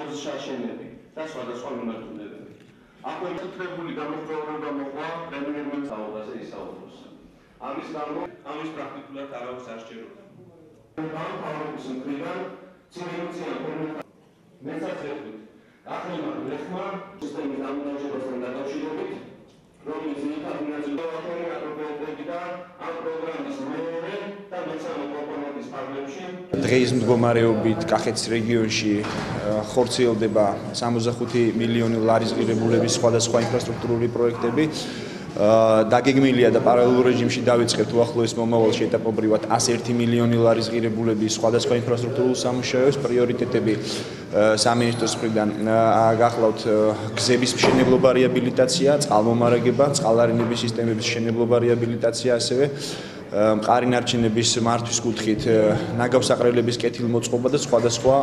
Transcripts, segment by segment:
ხელშაშენები და სხვადასხვა მიმართულებები. აქვე მითითებული გამოხმაურება მოყვა პრემიერ-მინისტრს ისაუბროს. ამის გამო ამის პრაქტიკულად არავის არ სჭირდება. გამყარების მხრიდან ცივილიზაცია მეცაცხლებით ახლა რეხმა სისტემის დამონაშებასთან დაკავშირებით რომლის ინფორმაციატორი აგროპროექტები და ამ პროგრამის მეორე და მესამე კომპონენტის ფარგლებში დღეის მდგომარეობით კახეთის რეგიონში ხორციელდება 65 მილიონი ლარის ღირებულების სხვადასხვა ინფრასტრუქტურული პროექტები. დაგეგმილია და პარალელურ რეჟიმში დავიწყებთ უახლოეს მომავალში ეტაპობრივად 101 მილიონი ლარის ღირებულების სხვადასხვა ინფრასტრუქტურულ სამუშაოებს. პრიორიტეტები სამინისტროს მხრიდან გახლავთ გზების მშენებლობა, რეაბილიტაცია, წყალმომარაგება, წყალარინების სისტემების მშენებლობა, რეაბილიტაცია, ასევე მყარი ნარჩენების მართვის კუთხით ნაგავსაყრელების კეთილმოწყობა და სხვადასხვა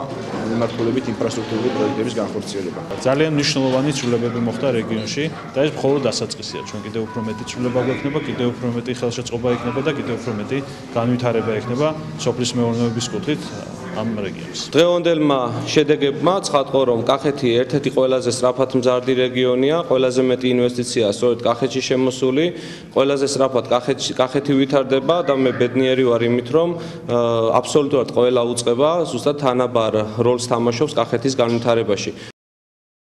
მიმართულებით ინფრასტრუქტურული პროექტების განხორციელება. ძალიან მნიშვნელოვანი ცვლილებები მოხდა რეგიონში და ეს მხოლოდ დასაწყისია. ჩვენ კიდევ უფრო მეტი ცვლილება გვექნება, კიდევ უფრო მეტი ხელშეწყობა იქნება და კიდევ უფრო მეტი განვითარება იქნება სოფლის მეურნეობის კუთხით ამ რეგიონს. დღევანდელმა შედეგებმა ცხადყო, რომ კახეთი ერთ-ერთი ყველაზე სწრაფად მზარდი რეგიონია, ყველაზე მეტი ინვესტიცია სწორედ კახეთში შემოსული, ყველაზე სწრაფად კახეთი ვითარდება და მე ბედნიერი ვარ იმით, რომ აბსოლუტურად ყველა უწყება ზუსტად თანაბარ როლს თამაშობს კახეთის განვითარებაში.